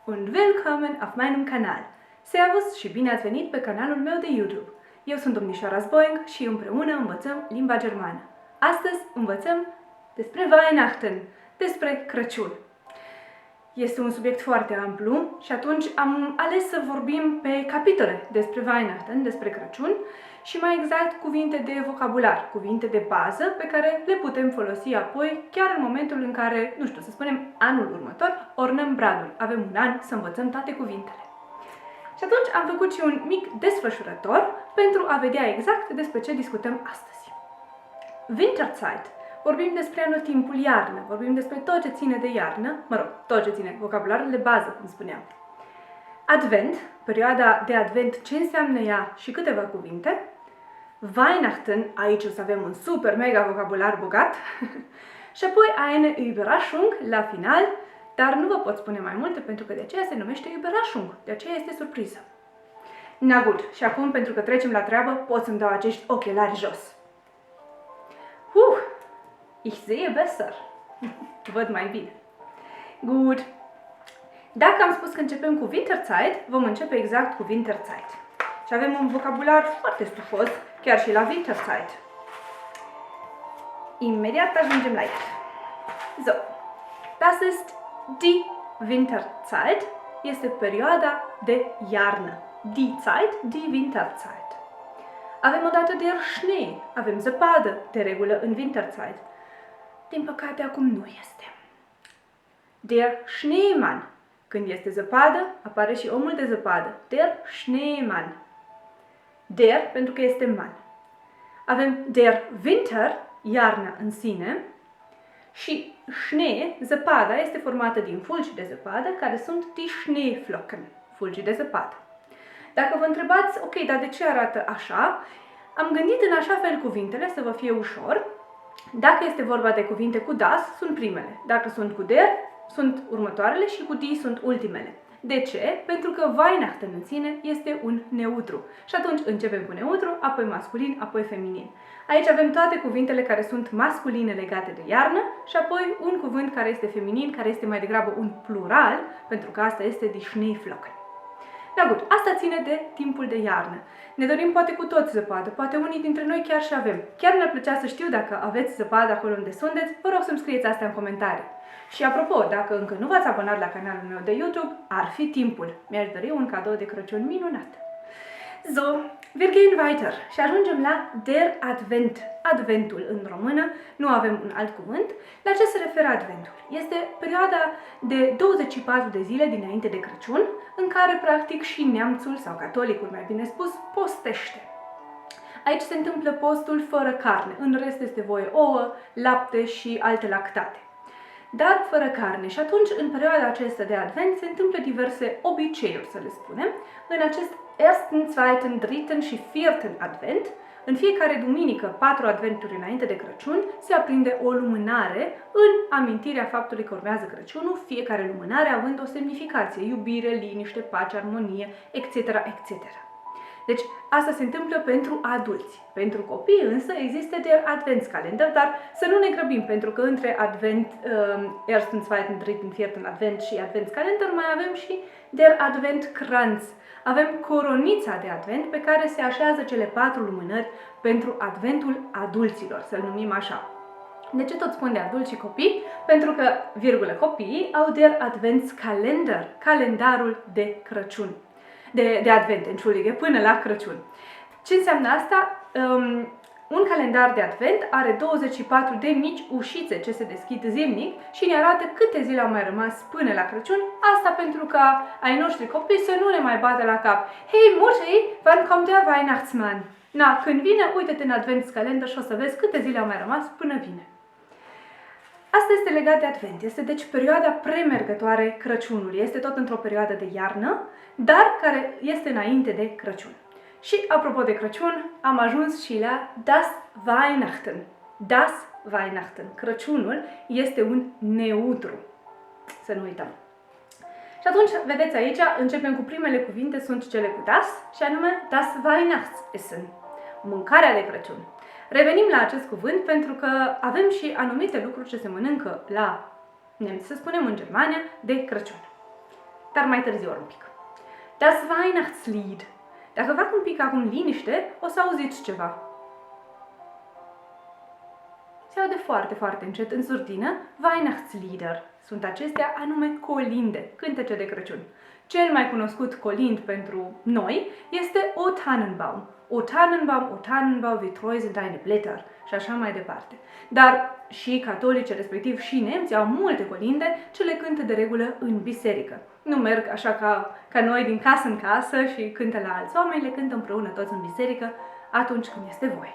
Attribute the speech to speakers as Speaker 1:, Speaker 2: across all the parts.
Speaker 1: und willkommen auf meinem Kanal. Servus și bine ați venit pe canalul meu de YouTube. Eu sunt domnișoara Zboing și împreună învățăm limba germană. Astăzi învățăm despre Weihnachten, despre Crăciun. Este un subiect foarte amplu și atunci am ales să vorbim pe capitole despre Weihnachten, despre Crăciun și mai exact cuvinte de vocabular, cuvinte de bază pe care le putem folosi apoi chiar în momentul în care, nu știu, să spunem anul următor, ornăm bradul. Avem un an să învățăm toate cuvintele. Și atunci am făcut și un mic desfășurător pentru a vedea exact despre ce discutăm astăzi. Winterzeit. Vorbim despre anotimpul iarnă, vorbim despre tot ce ține de iarnă, tot ce ține, vocabularul de bază, cum spuneam. Advent, perioada de Advent, ce înseamnă ea și câteva cuvinte. Weihnachten, aici o să avem un super mega vocabular bogat. Și apoi eine Überraschung la final, dar nu vă pot spune mai multe pentru că de aceea se numește Überraschung, de aceea este surpriză. Na gut, și acum pentru că trecem la treabă, pot să-mi dau acești ochelari jos. Ich sehe besser. Văd mai bine. Gut. Dacă am spus că începem cu Winterzeit, vom începe exact cu Winterzeit. Și avem un vocabular foarte stufos, chiar și la Winterzeit. Imediat ajungem la el. So, das ist die Winterzeit. Este perioada de iarnă. Die Zeit, die Winterzeit. Avem odată der Schnee, avem zăpadă de regulă în Winterzeit. Din păcate acum nu este. Der Schneemann. Când este zăpadă, apare și omul de zăpadă. Der Schneemann. Der, pentru că este man. Avem der Winter, iarna în sine, și Schnee, zăpada, este formată din fulgi de zăpadă, care sunt die Schneeflocken, fulgi de zăpadă. Dacă vă întrebați, ok, dar de ce arată așa, am gândit în așa fel cuvintele să vă fie ușor. Dacă este vorba de cuvinte cu das, sunt primele. Dacă sunt cu der, sunt următoarele și cu die sunt ultimele. De ce? Pentru că Weihnachten în sine este un neutru. Și atunci începem cu neutru, apoi masculin, apoi feminin. Aici avem toate cuvintele care sunt masculine legate de iarnă și apoi un cuvânt care este feminin, care este mai degrabă un plural, pentru că asta este die Schneeflocken. Da, gut, asta ține de timpul de iarnă. Ne dorim poate cu toți zăpadă, poate unii dintre noi chiar și avem. Chiar mi-ar plăcea să știu dacă aveți zăpadă acolo unde sunteți, vă rog să-mi scrieți asta în comentarii. Și apropo, dacă încă nu v-ați abonat la canalul meu de YouTube, ar fi timpul. Mi-aș dori un cadou de Crăciun minunat. So, wir gehen weiter și ajungem la der Advent. Adventul în română, nu avem un alt cuvânt. La ce se referă Adventul? Este perioada de 24 de zile dinainte de Crăciun, în care practic și neamțul sau catolicul, mai bine spus, postește. Aici se întâmplă postul fără carne, în rest este voie ouă, lapte și alte lactate. Dar fără carne. Și atunci, în perioada aceasta de Advent, se întâmplă diverse obiceiuri, să le spunem. În acest 1., 2., 3. și 4. Advent, în fiecare duminică, 4 adventuri înainte de Crăciun, se aprinde o lumânare în amintirea faptului că urmează Crăciunul, fiecare lumânare având o semnificație, iubire, liniște, pace, armonie, etc., etc. Deci, asta se întâmplă pentru adulți. Pentru copii însă există der Adventskalender, dar să nu ne grăbim, pentru că între Advent, 1., 2., 3., 4. Advent și Adventskalender mai avem și der Adventkranz. Avem coronița de Advent pe care se așează cele 4 lumânări pentru Adventul adulților, să-l numim așa. De ce tot spun de adulți și copii? Pentru că, copiii au der Adventskalender, calendarul de Crăciun. De Advent, până la Crăciun. Ce înseamnă asta? Un calendar de Advent are 24 de mici ușițe ce se deschid zilnic și ne arată câte zile au mai rămas până la Crăciun. Asta pentru ca ai noștri copii să nu ne mai bată la cap. Hei, Mutti, wann kommt der Weihnachtsmann? Na, când vine, uite-te în Adventskalender și o să vezi câte zile au mai rămas până vine. Asta este legat de Advent. Este deci perioada premergătoare Crăciunului. Este tot într-o perioadă de iarnă, dar care este înainte de Crăciun. Și apropo de Crăciun, am ajuns și la das Weihnachten. Das Weihnachten. Crăciunul este un neutru. Să nu uităm. Și atunci, vedeți aici, începem cu primele cuvinte, sunt cele cu das, și anume das Weihnachtsessen. Mâncarea de Crăciun. Revenim la acest cuvânt pentru că avem și anumite lucruri ce se mănâncă la nemți, să spunem în Germania, de Crăciun. dar mai târziu un pic. Das Weihnachtslied. Dacă fac un pic acum liniște, o să auziți ceva. Se aude foarte, foarte încet în surdină. Weihnachtslieder sunt acestea, anume colinde, cântece de Crăciun. Cel mai cunoscut colind pentru noi este O Tannenbaum. O Tannenbaum, O Tannenbaum, wie treu sind deine Blätter și așa mai departe. Dar și catolici, respectiv și nemți, au multe colinde ce le cântă de regulă în biserică. Nu merg așa ca noi din casă în casă și cântă la alți oameni, le cântă împreună toți în biserică atunci când este voie.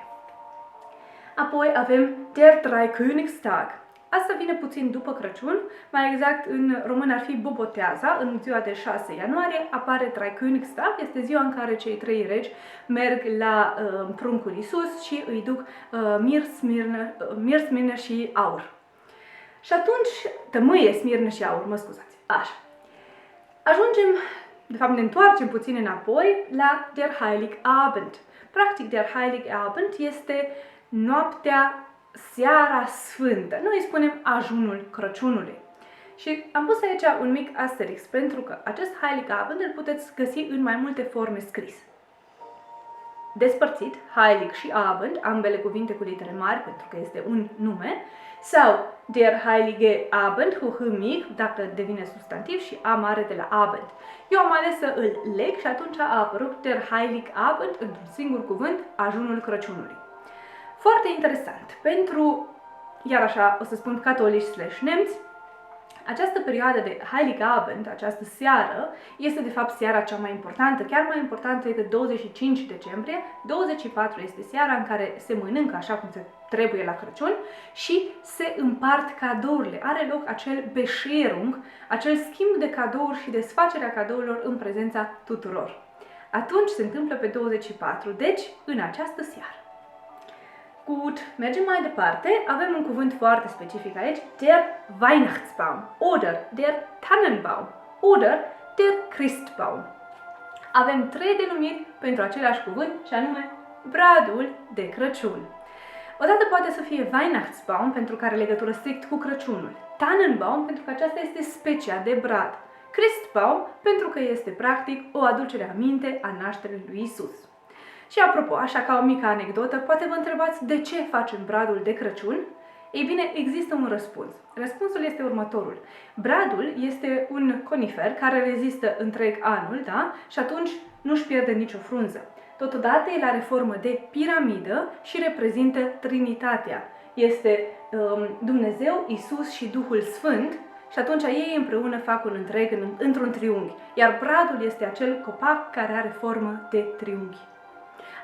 Speaker 1: Apoi avem Der Dreikönigstag. Asta vine puțin după Crăciun, mai exact în român ar fi Boboteaza, în ziua de 6 ianuarie apare Dreikönigstag, este ziua în care cei trei regi merg la pruncul Iisus și îi duc mir, smirnă și aur. Și atunci, tămâie, smirnă și aur, mă scuzați, așa. Ajungem, de fapt ne întoarcem puțin înapoi la Der Heiligabend. Practic, Der Heiligabend este noaptea, seara sfântă. Noi îi spunem ajunul Crăciunului. Și am pus aici un mic asterix pentru că acest Heiligabend îl puteți găsi în mai multe forme scrise. Despărțit, Heilig și Abend, ambele cuvinte cu litere mari pentru că este un nume, sau Der Heilige Abend, cu H mic, dacă devine substantiv, și A mare de la Abend. Eu am ales să îl leg și atunci a apărut Der Heiligabend într-un singur cuvânt, ajunul Crăciunului. Foarte interesant, pentru, iar așa o să spun catolici/nemți, această perioadă de Heiligabend, această seară, este de fapt seara cea mai importantă, chiar mai importantă decât 25 decembrie, 24 este seara în care se mănâncă așa cum se trebuie la Crăciun și se împart cadourile. Are loc acel Bescherung, acel schimb de cadouri și desfacerea cadourilor în prezența tuturor. Atunci se întâmplă pe 24, deci în această seară. Gut, mergem mai departe. Avem un cuvânt foarte specific aici, der Weihnachtsbaum oder der Tannenbaum oder der Christbaum. Avem trei denumiri pentru același cuvânt și anume bradul de Crăciun. Odată poate să fie Weihnachtsbaum pentru că are legătură strict cu Crăciunul, Tannenbaum pentru că aceasta este specia de brad, Christbaum pentru că este practic o aducere aminte a nașterii lui Isus. Și apropo, așa ca o mică anecdotă, poate vă întrebați de ce facem bradul de Crăciun? Ei bine, există un răspuns. Răspunsul este următorul. Bradul este un conifer care rezistă întreg anul, da? Și atunci nu-și pierde nicio frunză. Totodată el are formă de piramidă și reprezintă Trinitatea. Este Dumnezeu, Isus și Duhul Sfânt și atunci ei împreună fac un întreg într-un triunghi. Iar bradul este acel copac care are formă de triunghi.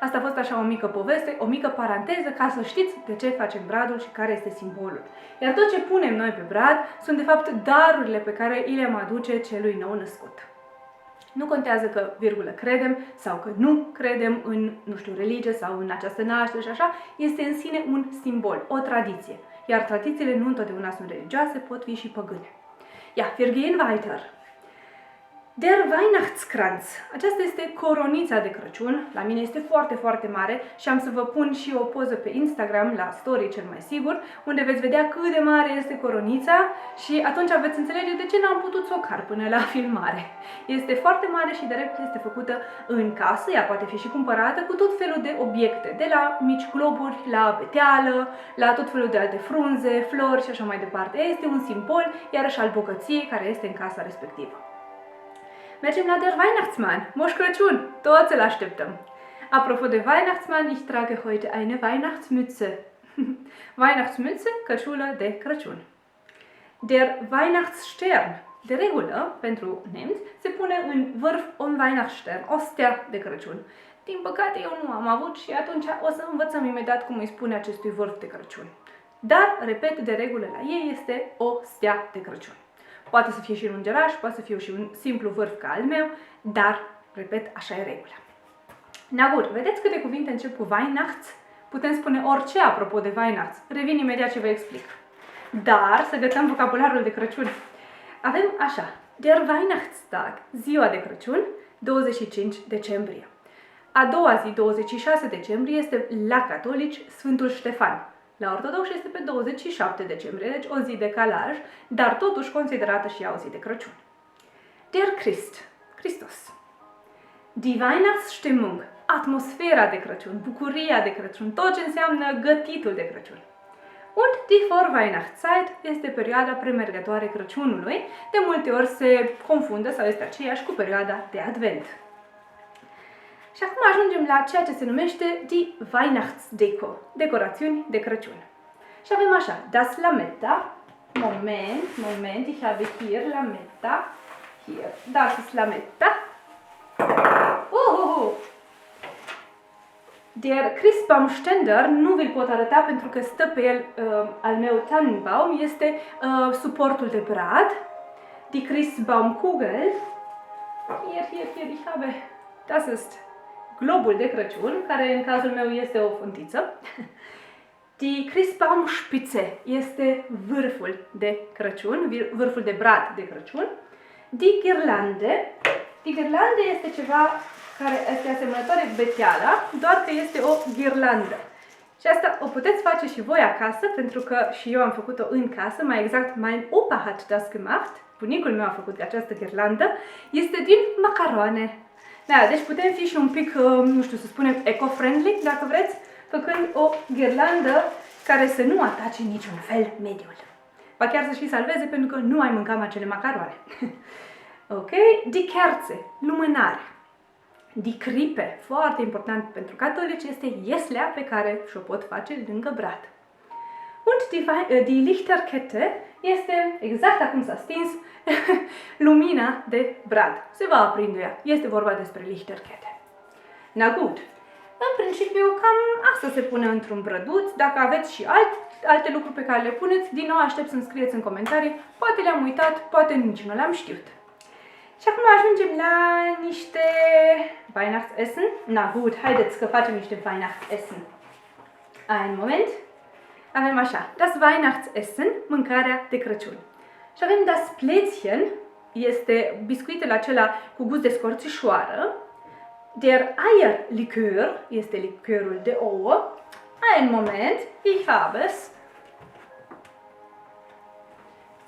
Speaker 1: Asta a fost așa o mică poveste, o mică paranteză ca să știți de ce facem bradul și care este simbolul. Iar tot ce punem noi pe brad sunt de fapt darurile pe care îi le-am aduce celui nou născut. Nu contează că, virgulă, credem sau că nu credem în, nu știu, religie sau în această naștere și așa, este în sine un simbol, o tradiție. Iar tradițiile nu întotdeauna sunt religioase, pot fi și păgâne. Ja, wir gehen weiter. Der Weihnachtskranz. Aceasta este coronița de Crăciun. La mine este foarte, foarte mare și am să vă pun și o poză pe Instagram, la story cel mai sigur, unde veți vedea cât de mare este coronița și atunci veți înțelege de ce n-am putut să o car până la filmare. Este foarte mare și de regulă este făcută în casă, ea poate fi și cumpărată cu tot felul de obiecte, de la mici globuri, la beteală, la tot felul de alte frunze, flori și așa mai departe. Este un simbol, iarăși al bogăției care este în casa respectivă. Mergem la der Weihnachtsmann, Moș Crăciun, toți îl așteptăm. Apropo de Weihnachtsmann, ich trage heute eine Weihnachtsmütze. Weihnachtsmütze, căciulă de Crăciun. Der Weihnachtsstern, de regulă, pentru nemți, se pune în vârf un Weihnachtsstern, o stea de Crăciun. Din păcate eu nu am avut și atunci o să învățăm imediat cum îi spune acestui vârf de Crăciun. Dar, repet, de regulă la ei este o stea de Crăciun. Poate să fie și un îngeraș, poate să fie și un simplu vârf ca al meu, dar, repet, așa e regula. Na gut, vedeți câte cuvinte încep cu Weihnachts? Putem spune orice apropo de Weihnachts. Revin imediat ce vă explic. Dar să gătăm vocabularul de Crăciun. Avem așa, der Weihnachtstag, ziua de Crăciun, 25 decembrie. A doua zi, 26 decembrie, este la catolici Sfântul Ștefan. La ortodoxi este pe 27 decembrie, deci o zi de calaj, dar totuși considerată și ea o zi de Crăciun. Der Christ, Christus. Die Weihnachtsstimmung, atmosfera de Crăciun, bucuria de Crăciun, tot ce înseamnă gătitul de Crăciun. Und die Vorweihnachtszeit este perioada premergătoare Crăciunului, de multe ori se confundă sau este aceeași cu perioada de Advent. Și acum ajungem la ceea ce se numește die Weihnachtsdeko, decorațiuni de Crăciun. Și avem așa, das Lametta, Moment, ich habe hier Lametta, hier, das ist Lametta. Der Christbaumständer nu vi-l pot arăta pentru că stă pe el al meu Tannenbaum, este suportul de brad. Die Christbaumkugel, hier, ich habe, das ist globul de Crăciun, care în cazul meu este o funtiță. Die Christbaumspitze este vârful de Crăciun, vârful de brad de Crăciun. Die Girlande este ceva care este asemănător cu beteala, doar că este o ghirlandă. Și asta o puteți face și voi acasă, pentru că și eu am făcut-o în casă, mai exact, mein Opa hat das gemacht, bunicul meu a făcut această ghirlandă, este din macaroane. Da, deci putem fi și un pic, nu știu, să spunem eco-friendly, dacă vreți, făcând o ghirlandă care să nu atace niciun fel mediul. Ba chiar să și salveze, pentru că nu mai mâncam acele macaroane. Ok? Die Kerze, lumânare. Die Krippe, foarte important pentru catolici, este ieslea pe care și-o pot face lângă brad. Und die Lichterkette este, exact acum s-a stins, lumina de brad. Se va aprinde ea. Este vorba despre Lichterkette. Na gut. În principiu, cam asta se pune într-un brăduț. Dacă aveți și alte lucruri pe care le puneți, din nou aștept să-mi scrieți în comentarii. Poate le-am uitat, poate nici nu le-am știut. Și acum ajungem la niște Weihnachtsessen. Na gut, haideți că facem niște Weihnachtsessen. Ein Moment. Avem așa, das Weihnachtsessen, mâncarea de Crăciun. Și avem das Plätzchen, este biscuitul acela cu gust de scorțișoară. Der Eierlikör, este liquorul de ouă. Ein Moment, ich habe es.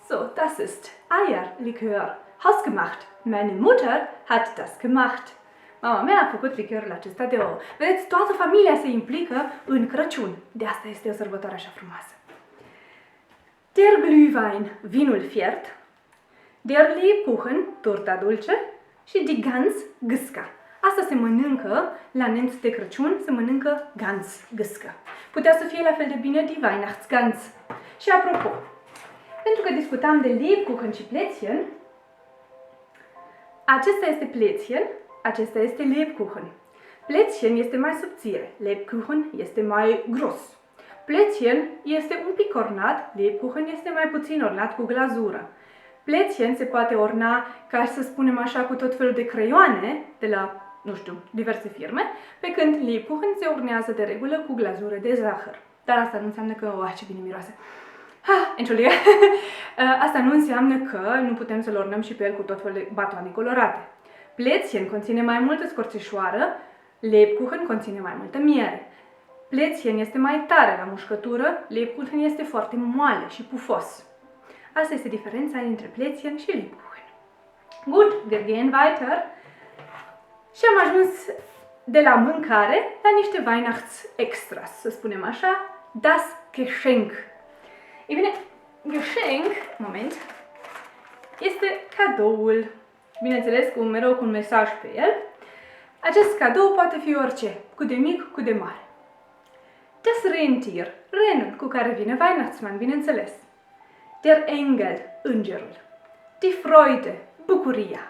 Speaker 1: So, das ist Eierlikör. Hausgemacht. Meine Mutter hat das gemacht. Mama mea a făcut lichiorul acesta de ouă. Vedeți, toată familia se implică în Crăciun. De asta este o sărbătoare așa frumoasă. Der Glühwein, vinul fiert. Der Lebkuchen, torta dulce. Și die Gans, gâsca. Asta se mănâncă la nemți de Crăciun, se mănâncă Gans, gâscă. Putea să fie la fel de bine die Weihnachtsgans. Și apropo, pentru că discutam de Lebkuchen și Plätzchen, acesta este Plätzchen, acesta este Lebkuchen. Plätzchen este mai subțire, Lebkuchen este mai gros. Plätzchen este un pic ornat, Lebkuchen este mai puțin ornat cu glazură. Plätzchen se poate orna, ca să spunem așa, cu tot felul de creioane de la, nu știu, diverse firme, pe când Lebkuchen se ornează de regulă cu glazură de zahăr. Dar asta nu înseamnă că, ce bine miroase. Entschuldige. Asta nu înseamnă că nu putem să-l ornăm și pe el cu tot felul de batoane colorate. Plätzchen conține mai multă scorțișoară, Lebkuchen conține mai multă miere. Plätzchen este mai tare la mușcătură, Lebkuchen este foarte moale și pufos. Asta este diferența între Plätzchen și Lebkuchen. Gut, wir gehen weiter. Și am ajuns de la mâncare la niște Weihnachtsextras, să spunem așa, das Geschenk. Ei bine, Geschenk, moment, este cadoul. Bineînțeles, mereu cu un mesaj pe el. Acest cadou poate fi orice, cu de mic, cu de mare. Das Rentier, renul cu care vine Weihnachtsmann, bineînțeles. Der Engel, îngerul. Die Freude, bucuria.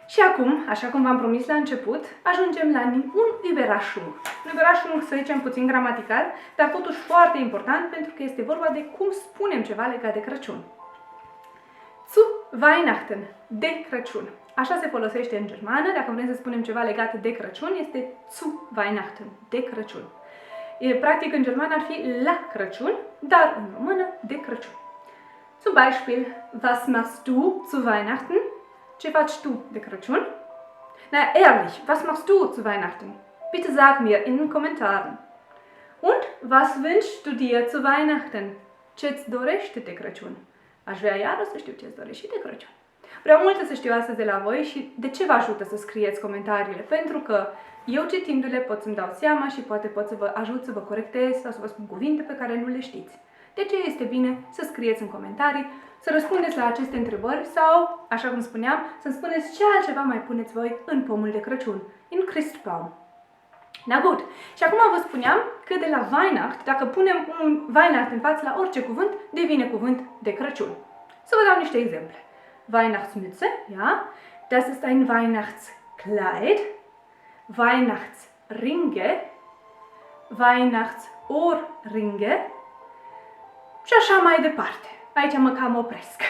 Speaker 1: Și acum, așa cum v-am promis la început, ajungem la un Überraschung. Un Überraschung, să zicem, puțin gramatical, dar totuși foarte important pentru că este vorba de cum spunem ceva legat de Crăciun. Zu Weihnachten, de Crăciun. Așa se folosește în germană, dacă vrem să spunem ceva legat de Crăciun, este zu Weihnachten, de Crăciun. Practic, în germană ar fi la Crăciun, dar în română, de Crăciun. Zum Beispiel, was machst du zu Weihnachten? Ce faci tu de Crăciun? Na, ehrlich, was machst du zu Weihnachten? Bitte sag mir in den Kommentaren. Und was wünschst du dir zu Weihnachten? Ce-ți dorești de Crăciun? Aș vrea iară să știu ce-ți dorești de Crăciun. Vreau multe să știu astăzi de la voi și de ce vă ajută să scrieți comentariile, pentru că eu citindu-le pot să-mi dau seama și poate pot să vă ajut să vă corectez sau să vă spun cuvinte pe care nu le știți. De ce este bine să scrieți în comentarii, să răspundeți la aceste întrebări sau, așa cum spuneam, să-mi spuneți ce altceva mai puneți voi în pomul de Crăciun, in Christbaum. Na gut. Și acum vă spuneam că de la Weihnacht, dacă punem un Weihnacht în față la orice cuvânt, devine cuvânt de Crăciun. Să vă dau niște exemple. Weihnachtsmütze, ja, das ist ein Weihnachtskleid, Weihnachtsringe, Weihnachtsohrringe și așa mai departe. Aici mă cam opresc.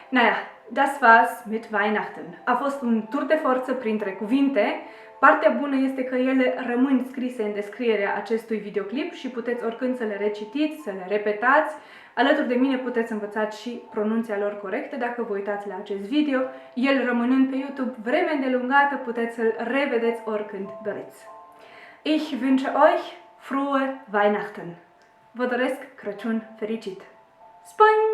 Speaker 1: Naja, das war's mit Weihnachten. A fost un tur de forță printre cuvinte. Partea bună este că ele rămân scrise în descrierea acestui videoclip și puteți oricând să le recitiți, să le repetați. Alături de mine puteți învăța și pronunția lor corectă dacă vă uitați la acest video. El rămânând pe YouTube vreme îndelungată, puteți să-l revedeți oricând doriți. Ich wünsche euch frohe Weihnachten. Vă doresc Crăciun fericit! Spăng!